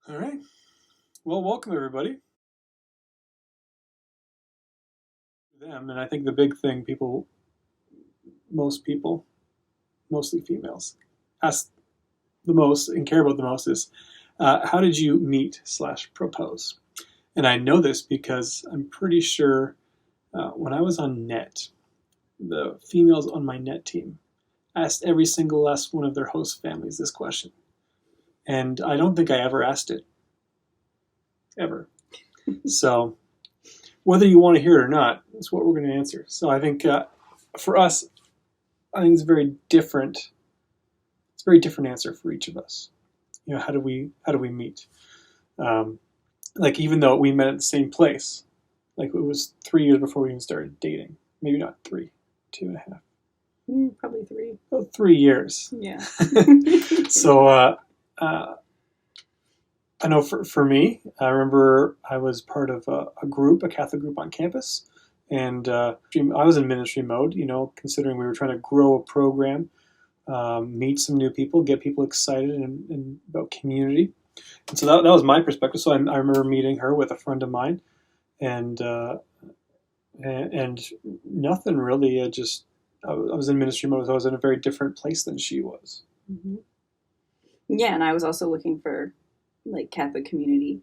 All right. Well, welcome everybody. Them, and I think the big thing most people, mostly females, ask the most and care about the most is, how did you meet/propose? And I know this because I'm pretty sure when I was on net, the females on my net team asked every single last one of their host families this question, and I don't think I ever asked it, ever. So whether you want to hear it or not, that's what we're going to answer. So I think for us, I think it's a very different answer for each of us. You know, how do we meet? Like, even though we met at the same place, like it was 3 years before we even started dating. Maybe not 3, 2.5. Probably 3. Oh, 3 years. Yeah. So I know for me, I remember I was part of a Catholic group on campus, and I was in ministry mode, considering we were trying to grow a program, meet some new people, get people excited and about community. And so that was my perspective. So I remember meeting her with a friend of mine, and nothing really. I was in ministry mode. So I was in a very different place than she was. Mm-hmm. Yeah, and I was also looking for like Catholic community,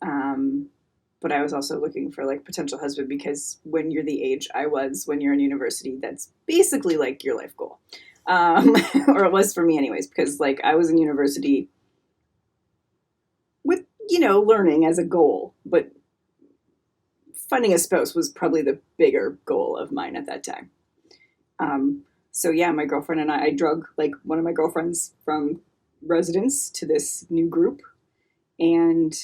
but I was also looking for like potential husband, because when you're the age I was when you're in university, that's basically like your life goal, or it was for me anyways, because like I was in university with learning as a goal, but finding a spouse was probably the bigger goal of mine at that time. So yeah, my girlfriend and I drug like one of my girlfriends from residence to this new group. And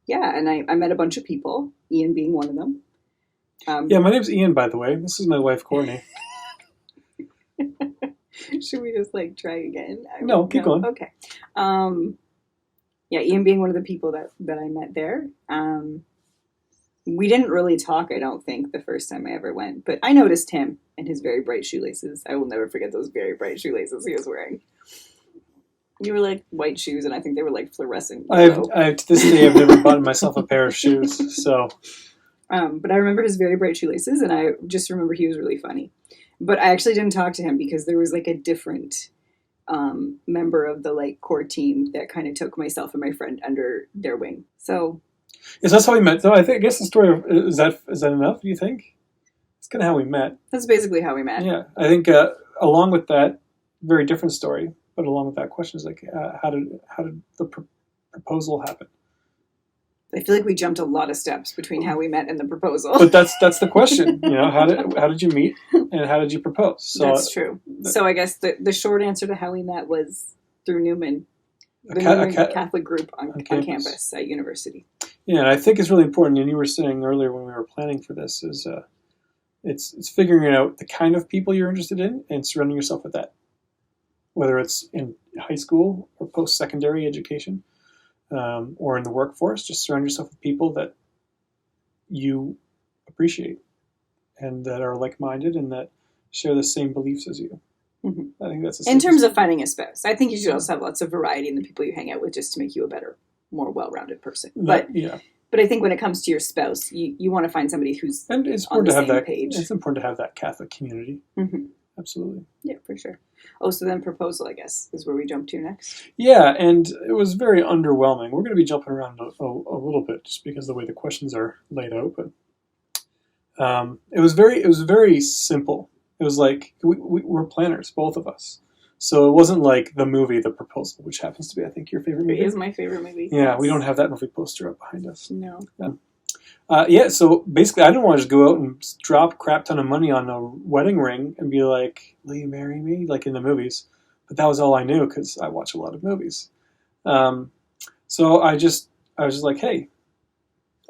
yeah, and I met a bunch of people, Ian being one of them. Yeah, my name's Ian, by the way. This is my wife, Courtney. Should we just like try again? No, keep going. Okay. Yeah, Ian being one of the people that I met there. We didn't really talk, I don't think, the first time I ever went, but I noticed him and his very bright shoelaces. I will never forget those very bright shoelaces he was wearing. You were like white shoes, and I think they were like fluorescent. To this day, I've never bought myself a pair of shoes. So, but I remember his very bright shoelaces, and I just remember he was really funny. But I actually didn't talk to him because there was like a different member of the like core team that kind of took myself and my friend under their wing. So, yes, that's how we met. So I guess the story is that enough? Do you think? It's kind of how we met. That's basically how we met. Yeah, I think along with that, very different story. But along with that question is like, how did the proposal happen? I feel like we jumped a lot of steps between how we met and the proposal. But that's the question. How did you meet and how did you propose? So that's true. So I guess the short answer to how we met was through Newman, the Newman Catholic group on campus at university. Yeah, and I think it's really important. And you were saying earlier when we were planning for this is it's figuring out the kind of people you're interested in and surrounding yourself with that. Whether it's in high school or post-secondary education, or in the workforce, just surround yourself with people that you appreciate and that are like-minded and that share the same beliefs as you. Mm-hmm. I think that's in terms of finding a spouse. I think you should also have lots of variety in the people you hang out with, just to make you a better, more well-rounded person. But I think when it comes to your spouse, you want to find somebody who's on the same page. It's important to have that Catholic community. Mm-hmm. Absolutely. Yeah, for sure. Oh, so then proposal, I guess, is where we jump to next. Yeah, and it was very underwhelming. We're going to be jumping around a little bit just because of the way the questions are laid out, but it was very simple. It was like we're planners, both of us. So it wasn't like the movie The Proposal, which happens to be, I think, your favorite movie. It is my favorite movie. Yeah, yes. We don't have that movie poster up behind us. No. So basically, I didn't want to just go out and drop a crap ton of money on a wedding ring and be like, will you marry me? Like in the movies. But that was all I knew because I watch a lot of movies. So I was just like, hey,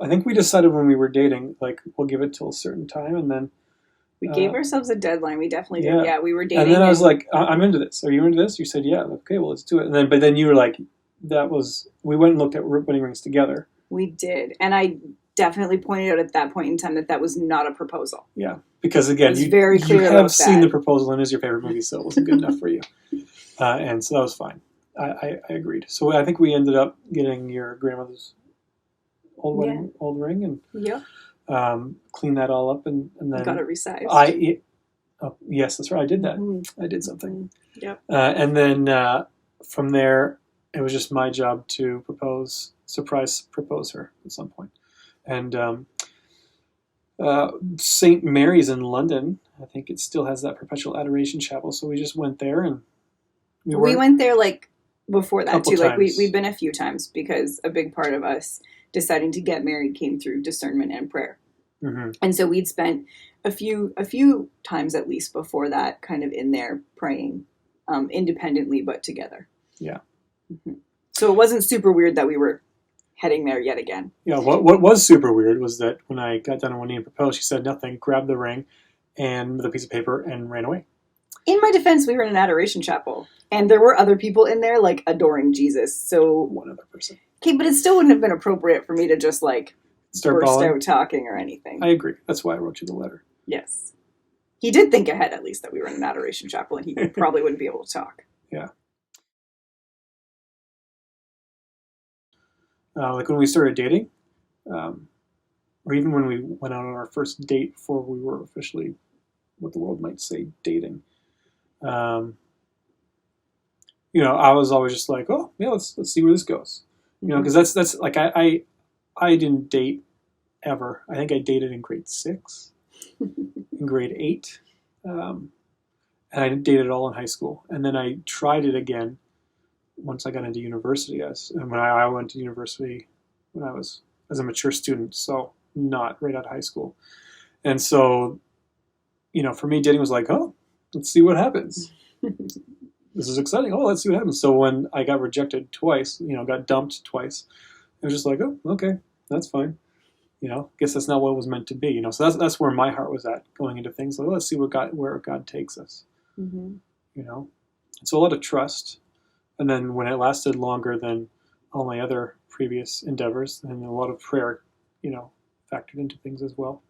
I think we decided when we were dating, like, we'll give it till a certain time. And then we gave ourselves a deadline. We definitely did. Yeah, we were dating. And then I was like, I'm into this. Are you into this? You said, yeah. Okay, well, let's do it. But then you were like, we went and looked at wedding rings together. We did. And I definitely pointed out at that point in time that was not a proposal. Yeah, because again, you have seen The Proposal and it is your favorite movie, so it wasn't good enough for you. And so that was fine. I agreed. So I think we ended up getting your grandmother's old Yeah. wedding, old ring, and Yep. clean that all up, and You got then it resized. oh, yes, that's right. I did that. Mm-hmm. I did something. Yep. And then from there, it was just my job to surprise propose her at some point. And St. Mary's in London, I think it still has that perpetual adoration chapel. So we just went there, and We went there like before that couple too. Like times. we've been a few times because a big part of us deciding to get married came through discernment and prayer. Mm-hmm. And so we'd spent a few times at least before that kind of in there praying independently but together. Yeah. Mm-hmm. So it wasn't super weird that we were heading there yet again. Yeah, what was super weird was that when I got down on one knee and proposed, she said nothing, grabbed the ring and with a piece of paper and ran away. In my defense, we were in an adoration chapel, and there were other people in there, like, adoring Jesus. One other person. Okay, but it still wouldn't have been appropriate for me to just, like, start burst bawling. out talking or anything. I agree. That's why I wrote you the letter. Yes. He did think ahead, at least, that we were in an adoration chapel, and he probably wouldn't be able to talk. Yeah. Like when we started dating, or even when we went out on our first date before we were officially, what the world might say, dating. I was always just like, oh yeah, let's see where this goes. Because that's like I didn't date ever. I think I dated in grade 6, in grade 8, and I didn't date at all in high school. And then I tried it again once I got into university. And when I went to university when I was as a mature student, so not right out of high school. And so, for me, dating was like, oh, let's see what happens. This is exciting. Oh, let's see what happens. So when I got rejected twice, got dumped twice, it was just like, oh, okay, that's fine. Guess that's not what it was meant to be. So that's where my heart was at going into things. Like, let's see where God takes us. Mm-hmm. So a lot of trust. And then when it lasted longer than all my other previous endeavors, and a lot of prayer, factored into things as well.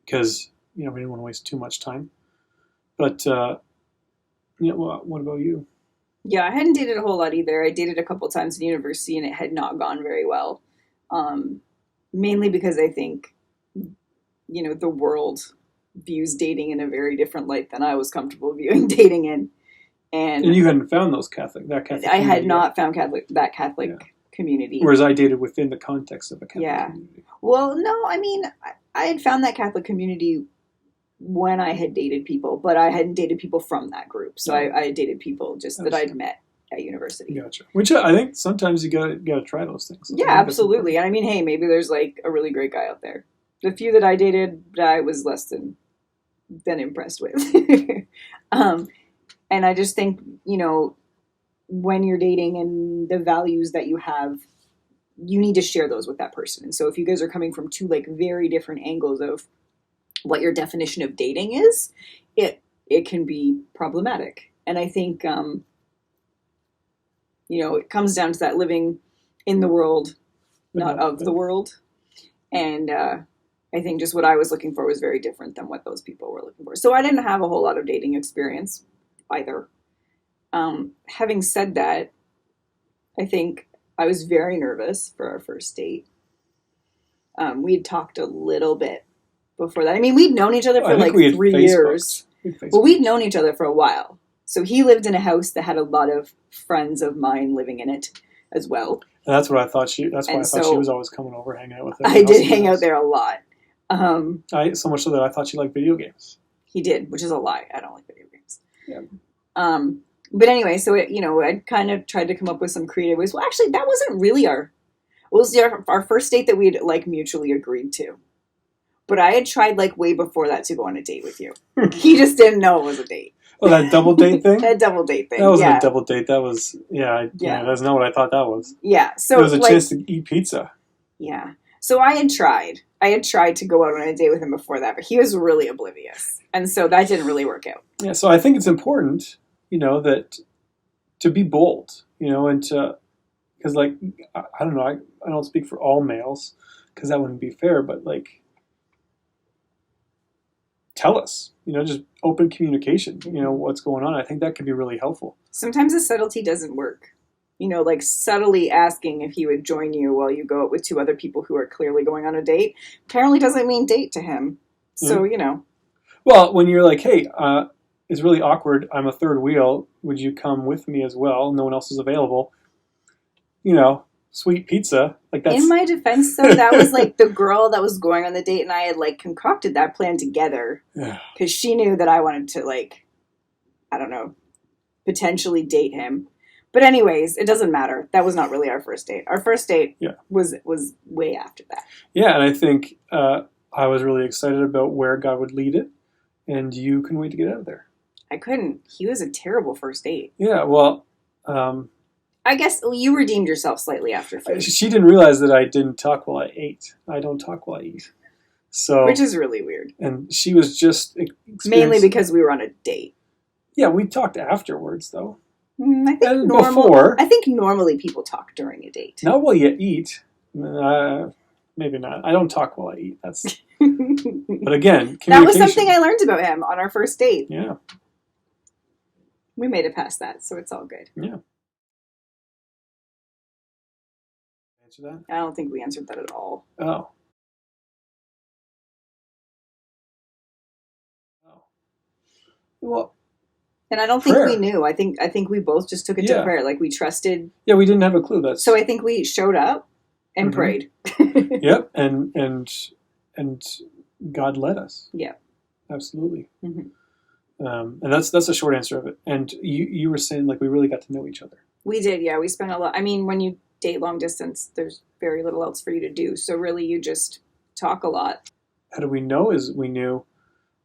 Because, we didn't want to waste too much time. But, what about you? Yeah, I hadn't dated a whole lot either. I dated a couple times in university, and it had not gone very well. Mainly because I think, the world views dating in a very different light than I was comfortable viewing dating in. And you hadn't found that Catholic I had not found that Catholic community. Whereas I dated within the context of a Catholic community. Well, no, I mean, I had found that Catholic community when I had dated people, but I hadn't dated people from that group. So I had dated people just that I'd met at university. Gotcha. Which I think sometimes you gotta try those things. Yeah, absolutely. And I mean, hey, maybe there's like a really great guy out there. The few that I dated, I was less than impressed with. And I just think, when you're dating and the values that you have, you need to share those with that person. And so if you guys are coming from two like very different angles of what your definition of dating is, it can be problematic. And I think, it comes down to that living in the world, not of the world. And I think just what I was looking for was very different than what those people were looking for. So I didn't have a whole lot of dating experience either. Having said that, I think I was very nervous for our first date. We had talked a little bit before that. I mean, we'd known each other for like 3 years. Well, we'd known each other for a while. So he lived in a house that had a lot of friends of mine living in it as well. And that's what I thought she was always coming over, hanging out with us. I did hang out there a lot. So much so that I thought she liked video games. He did, which is a lie. I don't like video games. Yeah. But anyway, so I kind of tried to come up with some creative ways. Well, actually, that wasn't really our first date that we'd like mutually agreed to. But I had tried like way before that to go on a date with you. He just didn't know it was a date. Oh, that double date thing? That double date thing. That wasn't a double date. That was, that's not what I thought that was. Yeah. So it was a chance to eat pizza. Yeah. So I had tried to go out on a date with him before that, but he was really oblivious. And so that didn't really work out. Yeah. So I think it's important, that to be bold, and to, because like, I don't know, I don't speak for all males because that wouldn't be fair, but like, tell us, just open communication, what's going on. I think that could be really helpful. Sometimes the subtlety doesn't work. Like subtly asking if he would join you while you go out with two other people who are clearly going on a date apparently doesn't mean date to him. So, Well, when you're like, hey, it's really awkward. I'm a third wheel. Would you come with me as well? No one else is available. Sweet pizza. Like that's. In my defense, though, that was like the girl that was going on the date, and I had like concocted that plan together because she knew that I wanted to, like, I don't know, potentially date him. But anyways, it doesn't matter. That was not really our first date. Our first date was way after that. Yeah, and I think I was really excited about where God would lead it, and you couldn't wait to get out of there. I couldn't. He was a terrible first date. Yeah, well... I guess you redeemed yourself slightly after food. She didn't realize that I didn't talk while I ate. I don't talk while I eat. So, which is really weird. And she was just... Mainly because we were on a date. Yeah, we talked afterwards, though. I think before. I think normally people talk during a date. Not while you eat. Maybe not. I don't talk while I eat. That's. But again, that was something I learned about him on our first date. Yeah. We made it past that, so it's all good. Yeah. Answer that? I don't think we answered that at all. Oh. Well. And I don't think we knew. I think we both just took it to prayer. Like we trusted. Yeah, we didn't have a clue. So I think we showed up and prayed. Yep, and God led us. Yeah, absolutely. And that's a short answer of it. And you were saying like we really got to know each other. We did. Yeah, we spent a lot. I mean, when you date long distance, there's very little else for you to do. So really, you just talk a lot. How do we know? Is we knew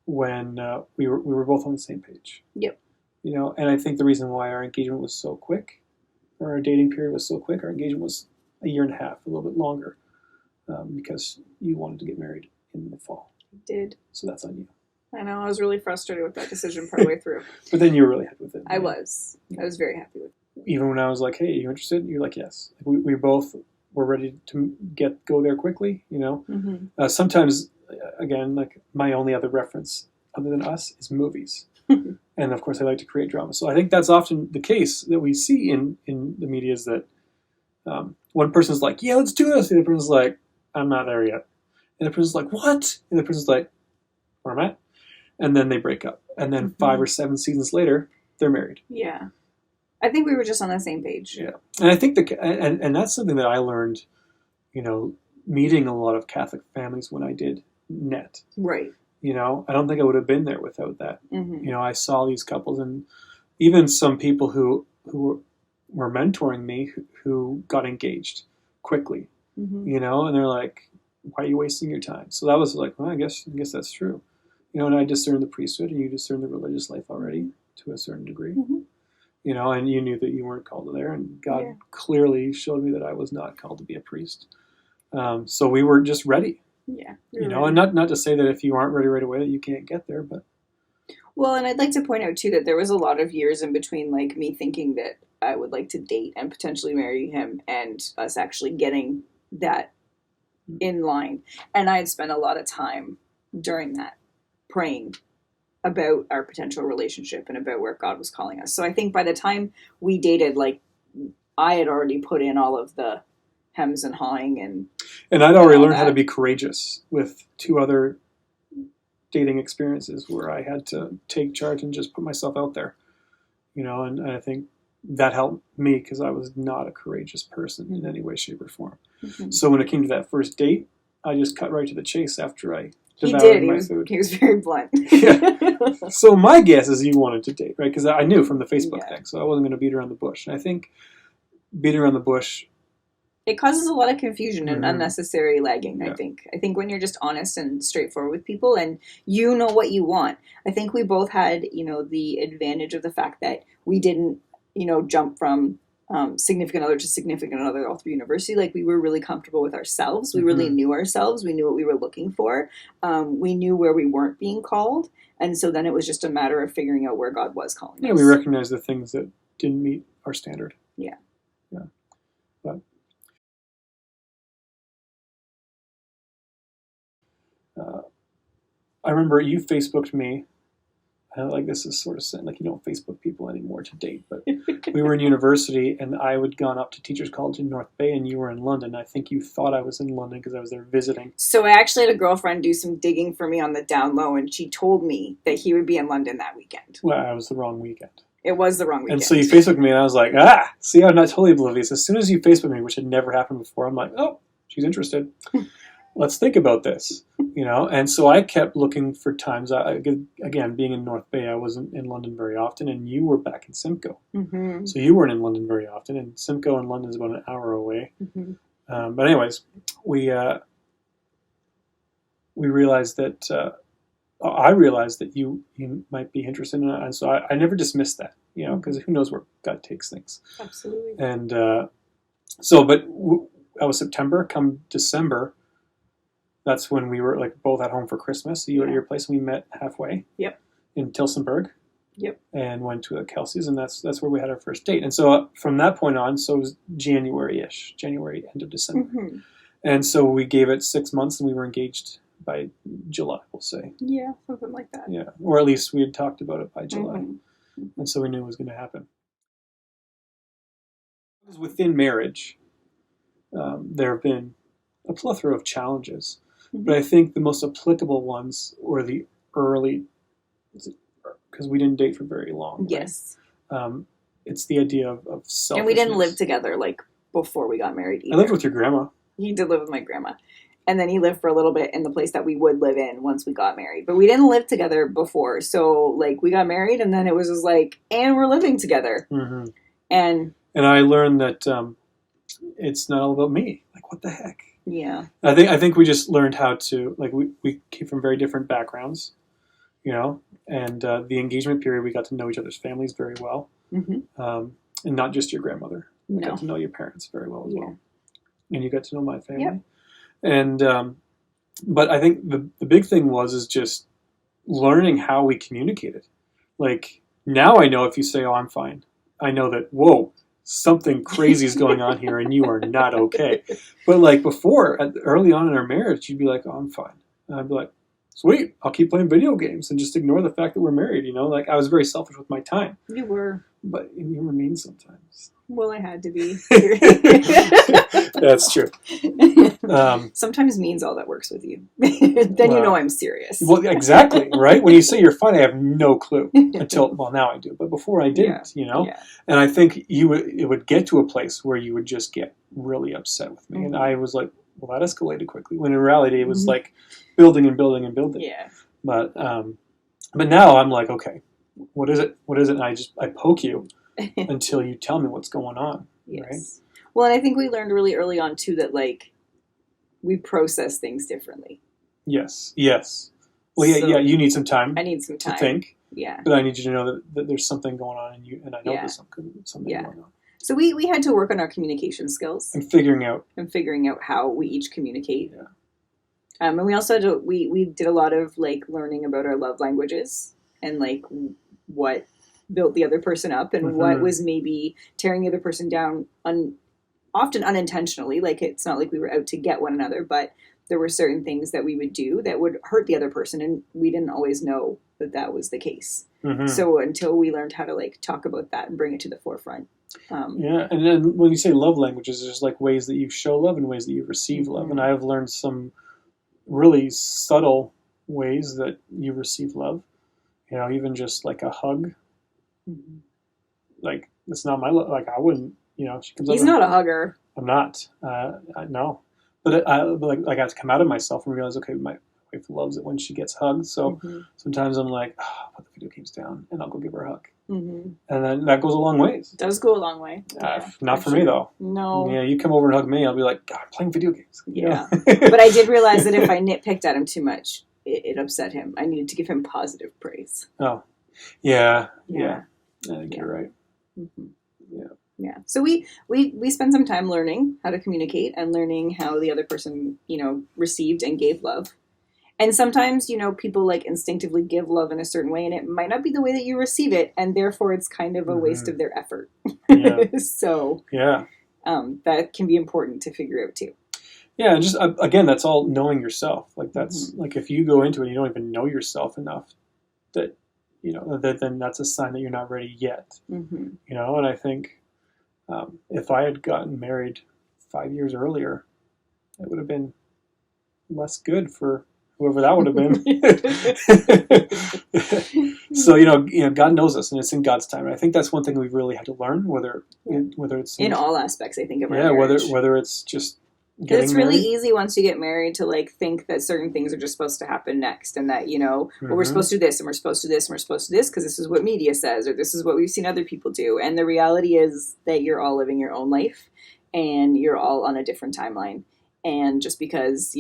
when we were both on the same page. Yep. And I think the reason why our engagement was so quick, or our dating period was so quick, our engagement was a year and a half, a little bit longer, because you wanted to get married in the fall. I did. So that's on you. I know. I was really frustrated with that decision partway through. But then you were really happy with it. I was. I was very happy with it. Even when I was like, hey, are you interested? You're like, yes. We both were ready to go there quickly, Sometimes, again, like my only other reference other than us is movies. And of course, I like to create drama. So I think that's often the case that we see in the media is that one person's like, yeah, let's do this. And the other person's like, I'm not there yet. And the person's like, what? And the person's like, where am I? And then they break up. And then 5 or 7 seasons later, they're married. Yeah. I think we were just on the same page. Yeah. And I think and that's something that I learned, meeting a lot of Catholic families when I did NET. Right. I don't think I would have been there without that. I saw these couples and even some people who were mentoring me who got engaged quickly, and they're like, why are you wasting your time? So that was like, well, I guess that's true. And I discerned the priesthood and you discerned the religious life already to a certain degree, and you knew that you weren't called to there. And God clearly showed me that I was not called to be a priest. So we were just ready. Yeah. And not to say that if you aren't ready right away that you can't get there, but. Well, and I'd like to point out too that there was a lot of years in between, like me thinking that I would like to date and potentially marry him, and us actually getting that in line. And I had spent a lot of time during that praying about our potential relationship and about where God was calling us. So I think by the time we dated, like I had already put in all of the hems and hawing and I'd already learned how to be courageous with 2 other dating experiences where I had to take charge and just put myself out there, and I think that helped me because I was not a courageous person in any way, shape, or form. So when it came to that first date, I just cut right to the chase after I devoured my food. He was very blunt. So my guess is you wanted to date, right? Because I knew from the Facebook thing, so I wasn't going to beat around the bush. And I think beating around the bush, it causes a lot of confusion and unnecessary lagging, I think. I think when you're just honest and straightforward with people and you know what you want. I think we both had, the advantage of the fact that we didn't, jump from significant other to significant other all through university. Like we were really comfortable with ourselves. We really knew ourselves. We knew what we were looking for. We knew where we weren't being called. And so then it was just a matter of figuring out where God was calling us. Yeah, we recognized the things that didn't meet our standard. Yeah. Yeah. But I remember you Facebooked me. Like this is sort of saying like you don't Facebook people anymore to date, but we were in university and I had gone up to Teachers College in North Bay and you were in London. I think you thought I was in London because I was there visiting. So I actually had a girlfriend do some digging for me on the down low, and she told me that he would be in London that weekend. Well, I was the wrong weekend. It was the wrong weekend. And so you Facebooked me and I was like, see, I'm not totally oblivious. As soon as you Facebooked me, which had never happened before, I'm like, oh, she's interested. Let's think about this, you know? And so I kept looking for times. Again, being in North Bay, I wasn't in London very often, and you were back in Simcoe. Mm-hmm. So you weren't in London very often, and Simcoe and London is about an hour away. Mm-hmm. But anyways, we realized that, I realized that you might be interested in it, and so I never dismissed that, you know, because who knows where God takes things. Absolutely. And that was September. Come December, that's when we were like both at home for Christmas. So you were at your place, and we met halfway. Yep. In Tilsonburg. Yep. And went to Kelsey's, and that's where we had our first date. And so from that point on, so it was January-ish, January, end of December. Mm-hmm. And so we gave it 6 months, and we were engaged by July, we'll say. Yeah, something like that. Yeah, or at least we had talked about it by July. Mm-hmm. And so we knew it was going to happen. Within marriage, there have been a plethora of challenges. Mm-hmm. But I think the most applicable ones were the early, because we didn't date for very long. Yes. Right? It's the idea of selfishness. And we didn't live together, like, before we got married either. I lived with your grandma. He did live with my grandma. And then he lived for a little bit in the place that we would live in once we got married. But we didn't live together before. So, like, we got married, and then it was just like, and we're living together. Mm-hmm. And I learned that it's not all about me. Like, what the heck? Yeah. I think we just learned how to, like, we came from very different backgrounds, you know, and the engagement period, we got to know each other's families very well. Mm-hmm. And not just your grandmother. We No. got to know your parents very well as Yeah. well. And you got to know my family. Yep. And, but I think the big thing is just learning how we communicated. Like, now I know if you say, oh, I'm fine, I know that, whoa, something crazy is going on here and you are not okay. But like before, early on in our marriage, you'd be like, oh, I'm fine. And I'd be like, sweet, I'll keep playing video games and just ignore the fact that we're married, you know? Like, I was very selfish with my time. You were. But you were mean sometimes. Well, I had to be. That's true. Sometimes means all that works with you. Then you know I'm serious. Well, exactly, right? When you say you're fine, I have no clue until, well, now I do. But before I didn't, you know? Yeah. And I think it would get to a place where you would just get really upset with me. Mm-hmm. And I was like, well, that escalated quickly. When in reality, it was mm-hmm. like building and building and building. Yeah. But now I'm like, okay, what is it? What is it? And I poke you until you tell me what's going on. Yes. Right? Well, and I think we learned really early on, too, that, like, we process things differently. Yes. Well, yeah, you need some time. I need some time. To think. Yeah. But I need you to know that there's something going on in you, and I know there's something going on. So we had to work on our communication skills. And figuring out how we each communicate. Yeah. And we also had to, we did a lot of, like, learning about our love languages and, like, what built the other person up and mm-hmm. what was maybe tearing the other person down often unintentionally. Like, it's not like we were out to get one another, but there were certain things that we would do that would hurt the other person, and we didn't always know that was the case. Mm-hmm. So until we learned how to, like, talk about that and bring it to the forefront. Yeah, and then when you say love languages, there's, like, ways that you show love and ways that you receive mm-hmm. love. And I have learned some really subtle ways that you receive love. You know, even just, like, a hug. Mm-hmm. Like, it's not my love. Like, I wouldn't, you know, she comes He's not a hugger. I'm not. No. But I have to come out of myself and realize, okay, my wife loves it when she gets hugged. So mm-hmm. sometimes I'm like, I'll put the video games down and I'll go give her a hug. Mm-hmm. And then that goes a long ways. It does go a long way. Not for me, though. No. Yeah, you come over and hug me, I'll be like, God, I'm playing video games. Yeah. But I did realize that if I nitpicked at him too much, it upset him. I needed to give him positive praise. Oh. Yeah. I think you're right. Mm-hmm. Yeah. So we spent some time learning how to communicate and learning how the other person, you know, received and gave love. And sometimes, you know, people, like, instinctively give love in a certain way, and it might not be the way that you receive it, and therefore it's kind of a mm-hmm. waste of their effort. Yeah. So that can be important to figure out too. Yeah, and just again, that's all knowing yourself. Like that's Mm-hmm. like if you go into it, and you don't even know yourself enough that that then that's a sign that you're not ready yet. Mm-hmm. And I think if I had gotten married 5 years earlier, it would have been less good for whoever that would have been. So God knows us, and it's in God's time. And I think that's one thing we've really had to learn, whether Yeah. whether it's In all aspects, I think, of our yeah, whether marriage. whether it's just Because it's getting really married. easy once you get married to like think that certain things are just supposed to happen next, and that well, we're Mm-hmm. supposed to do this, and we're supposed to do this, and we're supposed to do this because this is what media says, or this is what we've seen other people do. And the reality is that you're all living your own life, and you're all on a different timeline. And just because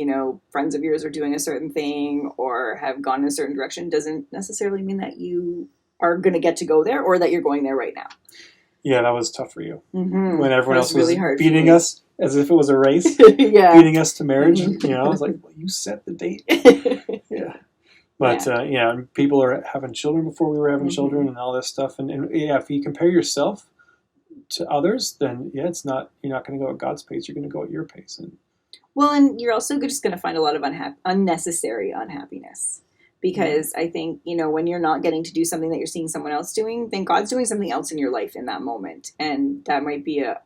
friends of yours are doing a certain thing or have gone in a certain direction doesn't necessarily mean that you are going to get to go there or that you're going there right now. Yeah, that was tough for you. Mm-hmm. When everyone else was really hard beating us as if it was a race, yeah. beating us to marriage. Mm-hmm. I was like, well, you set the date. Yeah. But people are having children before we were having children and all this stuff. And if you compare yourself to others, then it's not, you're not going to go at God's pace. You're going to go at your pace. Well, and you're also just going to find a lot of unnecessary unhappiness. Because I think, when you're not getting to do something that you're seeing someone else doing, then God's doing something else in your life in that moment. And that might be a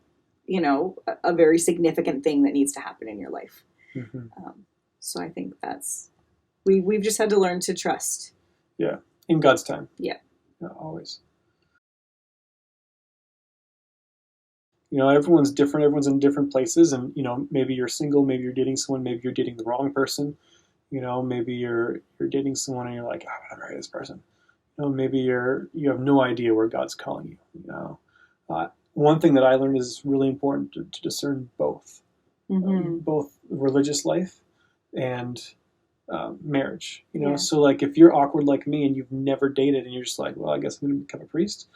very significant thing that needs to happen in your life. Mm-hmm. So I think we've just had to learn to trust. Yeah. In God's time. Yeah. Always. Everyone's different. Everyone's in different places. And, maybe you're single, maybe you're dating someone, maybe you're dating the wrong person. Maybe you're dating someone and you're like, I want to marry this person. Maybe you have no idea where God's calling you. One thing that I learned is really important to discern both, both religious life and marriage. So like if you're awkward like me and you've never dated and you're just like, well, I guess I'm going to become a priest.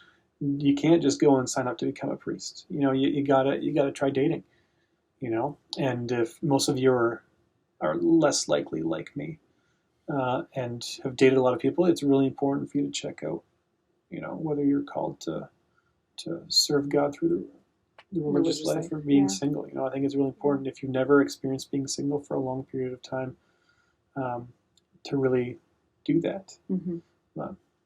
You can't just go and sign up to become a priest. You gotta try dating. And if most of you are less likely like me and have dated a lot of people, it's really important for you to check out, whether you're called to serve God through the religious life or being single. I think it's really important if you've never experienced being single for a long period of time to really do that.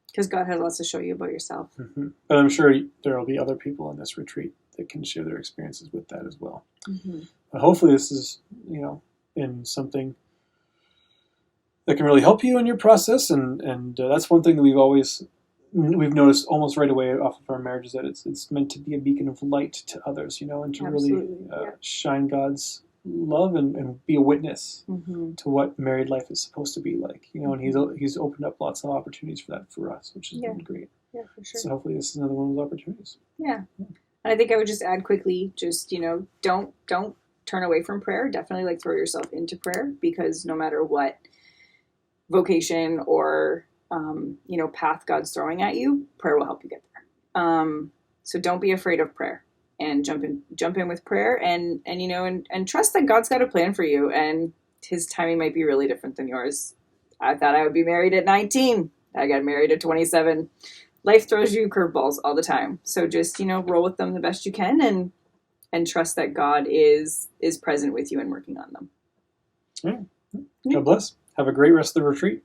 Because God has lots to show you about yourself. Mm-hmm. But I'm sure there will be other people on this retreat that can share their experiences with that as well. But hopefully this is, in something that can really help you in your process. And that's one thing that we've noticed almost right away off of our marriage is that it's meant to be a beacon of light to others, and to really shine God's love and be a witness to what married life is supposed to be like, and he's opened up lots of opportunities for that for us, which has been great. Yeah, for sure. So hopefully this is another one of those opportunities. Yeah. And I think I would just add quickly, just, don't turn away from prayer. Definitely throw yourself into prayer, because no matter what vocation or, path God's throwing at you, prayer will help you get there. So don't be afraid of prayer, and jump in with prayer and trust that God's got a plan for you, and his timing might be really different than yours. I thought I would be married at 19. I got married at 27. Life throws you curveballs all the time. So just, roll with them the best you can and trust that God is present with you and working on them. All right. God bless. Have a great rest of the retreat.